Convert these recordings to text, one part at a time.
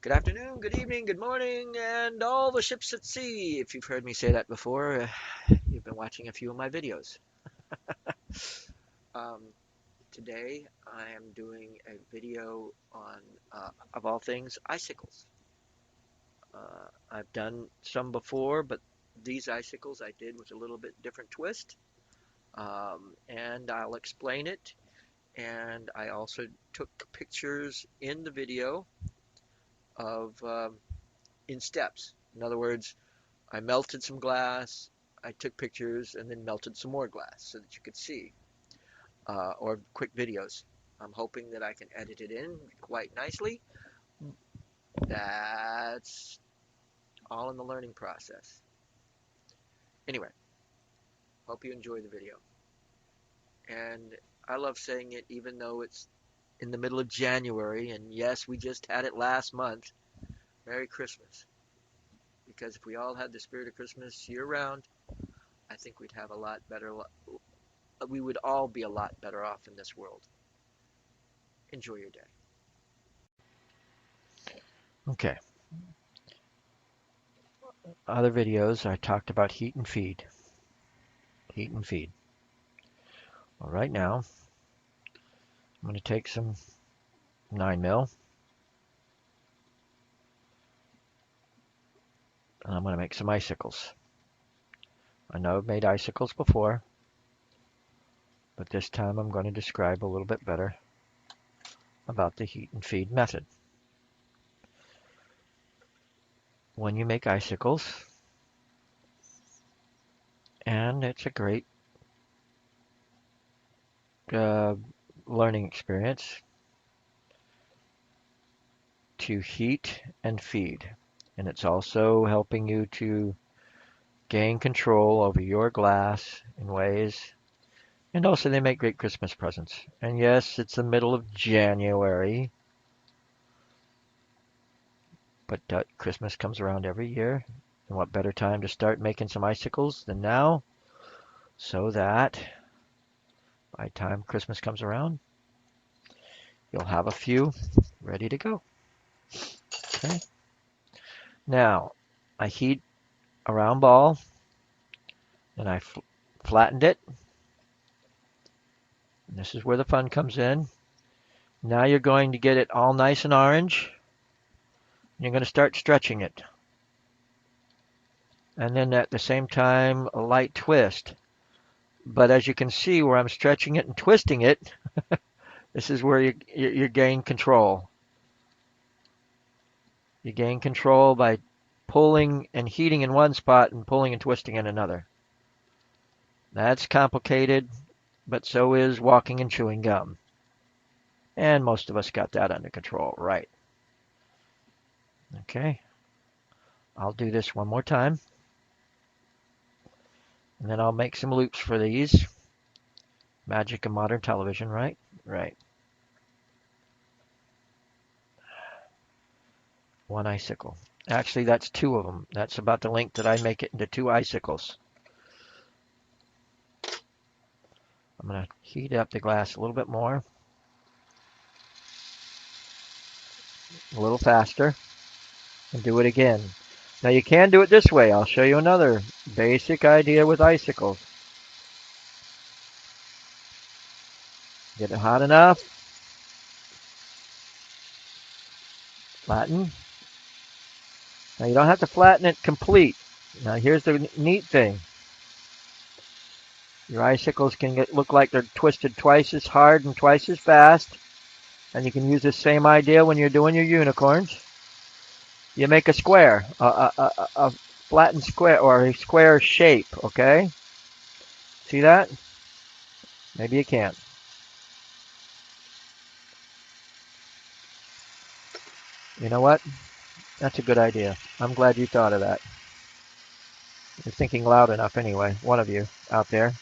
Good afternoon, good evening, good morning, and all the ships at sea. If you've heard me say that before, you've been watching a few of my videos. Um, Today, I am doing a video on, of all things, icicles. I've done some before, but these icicles I did with a little bit different twist, and I'll explain it. And I also took pictures in the video of in steps. In other words, I melted some glass, I took pictures, and then melted some more glass so that you could see, or quick videos. I'm hoping that I can edit it in quite nicely. That's all in the learning process. Anyway, hope you enjoy the video. And I love saying it even though it's in the middle of January, and yes, we just had it last month. Merry Christmas. Because if we all had the spirit of Christmas year round, I think we'd have a lot better, we would all be a lot better off in this world. Enjoy your day. Okay, other videos I talked about heat and feed. Heat and feed. Well, right now I'm going to take some 9 mil and I'm going to make some icicles. I know I've made icicles before, but this time I'm going to describe a little bit better about the heat and feed method. When you make icicles, and it's a great uh, learning experience to heat and feed. And it's also helping you to gain control over your glass in ways. And also, they make great Christmas presents. And yes, it's the middle of January, but Christmas comes around every year. And what better time to start making some icicles than now? So that by the time Christmas comes around, you'll have a few ready to go. Okay. Now, I heat a round ball and I flattened it. And this is where the fun comes in. Now you're going to get it all nice and orange. You're going to start stretching it. And then at the same time, a light twist. But as you can see where I'm stretching it and twisting it, this is where you gain control. You gain control by pulling and heating in one spot and pulling and twisting in another. That's complicated, but so is walking and chewing gum. And most of us got that under control, right? Okay, I'll do this one more time. And then I'll make some loops for these. Magic of modern television, right? Right. One icicle. Actually, that's two of them. That's about the length that I make it into two icicles. I'm going to heat up the glass a little bit more, a little faster, and do it again. Now you can do it this way. I'll show you another basic idea with icicles. Get it hot enough, flatten. Now you don't have to flatten it complete. Now here's the neat thing. Your icicles can look like they're twisted twice as hard and twice as fast. And you can use the same idea when you're doing your unicorns. You make a square, a flattened square or a square shape, okay? See that? Maybe you can't. You know what? That's a good idea. I'm glad you thought of that. You're thinking loud enough anyway, one of you out there.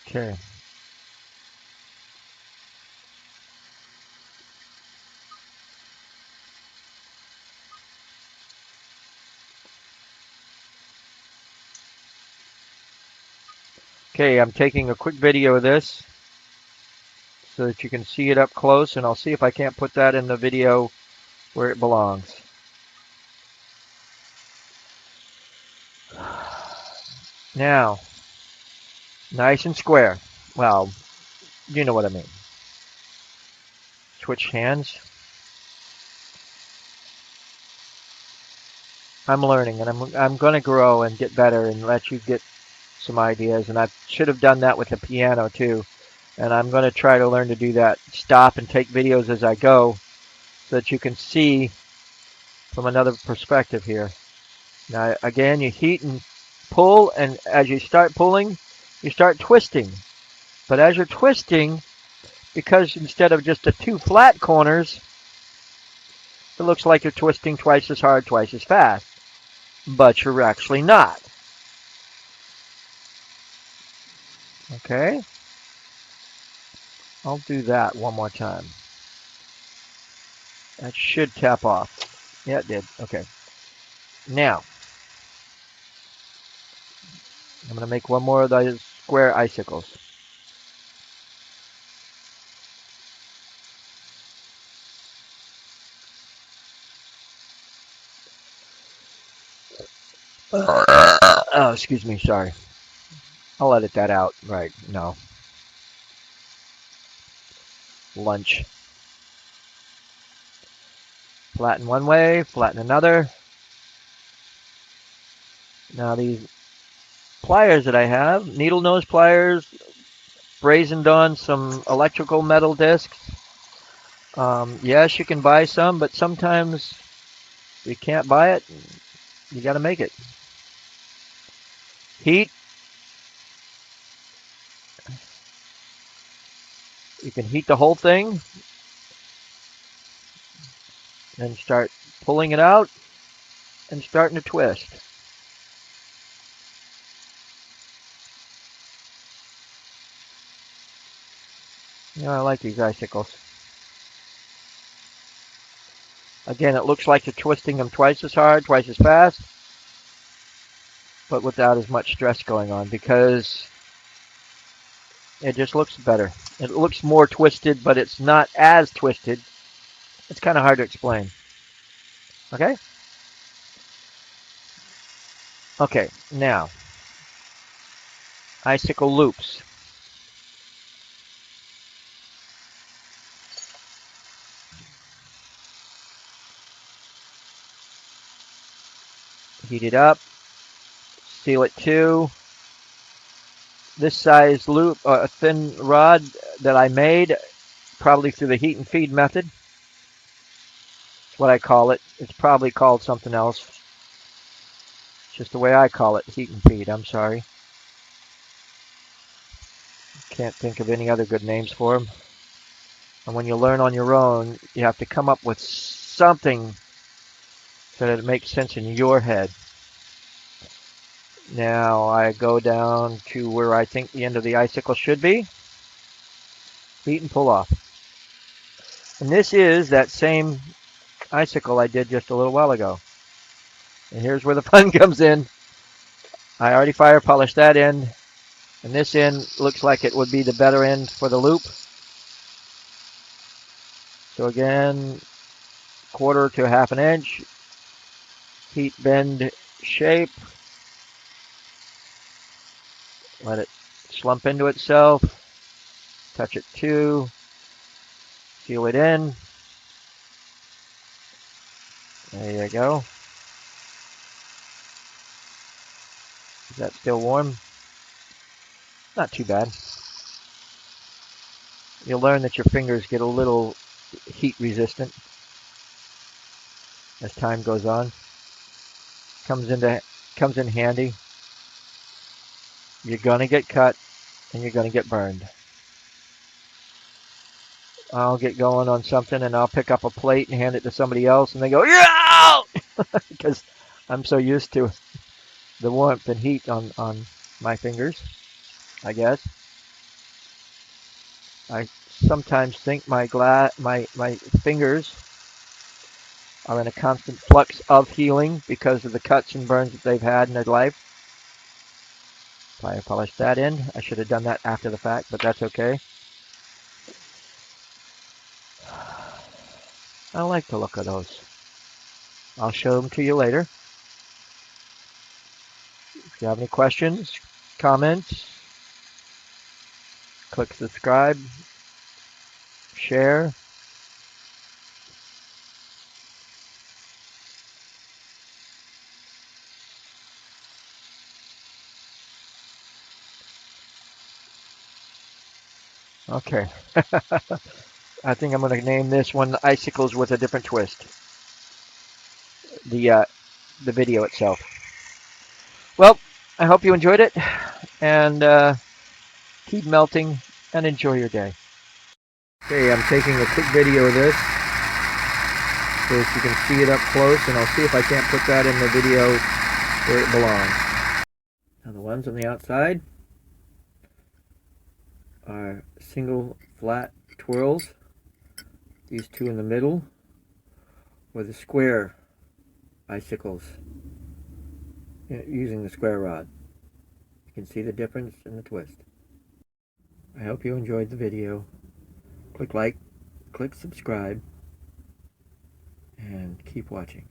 Okay. Okay, I'm taking a quick video of this. so that you can see it up close, and I'll see if I can't put that in the video where it belongs. Now, nice and square. Well, you know what I mean. Switch hands. I'm learning, and I'm going to grow and get better and let you get some ideas. And I should have done that with the piano too. And I'm going to try to learn to do that. Stop and take videos as I go, so that you can see from another perspective here. Now, again, you heat and pull, and as you start pulling, you start twisting. But as you're twisting, because instead of just the two flat corners, it looks like you're twisting twice as hard, twice as fast. But you're actually not. Okay? I'll do that one more time. That should tap off. Yeah, it did. Okay. Now, I'm going to make one more of those square icicles. Oh, excuse me. Sorry. I'll edit that out. Right. No. Lunch. Flatten one way, flatten another. Now these pliers that I have, needle nose pliers, brazened on some electrical metal discs. Yes, you can buy some, but sometimes you can't buy it. You got to make it. Heat. You can heat the whole thing and start pulling it out and starting to twist. I like these icicles. Again, it looks like you're twisting them twice as hard, twice as fast, but without as much stress going on, because it just looks better. It looks more twisted, but it's not as twisted. It's kind of hard to explain. Okay? Okay, now, icicle loops. Heat it up, seal it to this size loop, a thin rod that I made, probably through the heat and feed method. That's what I call it. It's probably called something else. It's just the way I call it, heat and feed. I'm sorry. Can't think of any other good names for them. And when you learn on your own, you have to come up with something so that it makes sense in your head. Now I go down to where I think the end of the icicle should be. Heat and pull off. And this is that same icicle I did just a little while ago. And here's where the fun comes in. I already fire polished that end. And this end looks like it would be the better end for the loop. So again, quarter to half an inch. Heat bend shape. Let it slump into itself. Touch it to. Seal it in. There you go. Is that still warm? Not too bad. You'll learn that your fingers get a little heat resistant as time goes on. Comes in handy. You're gonna get cut and you're gonna get burned. I'll get going on something and I'll pick up a plate and hand it to somebody else and they go, yeah! Because I'm so used to the warmth and heat on my fingers, I guess. I sometimes think my fingers are in a constant flux of healing because of the cuts and burns that they've had in their life. Fire polish that in. I should have done that after the fact, but that's okay. I like the look of those. I'll show them to you later. If you have any questions, comments, click subscribe, share. Okay. I think I'm going to name this one Icicles with a different twist. The the video itself. Well, I hope you enjoyed it, and keep melting and enjoy your day. Okay, I'm taking a quick video of this so that you can see it up close, and I'll see if I can't put that in the video where it belongs. Now the ones on the outside are single flat twirls. These two in the middle were the square icicles using the square rod. You can see the difference in the twist. I hope you enjoyed the video. Click like, click subscribe, and keep watching.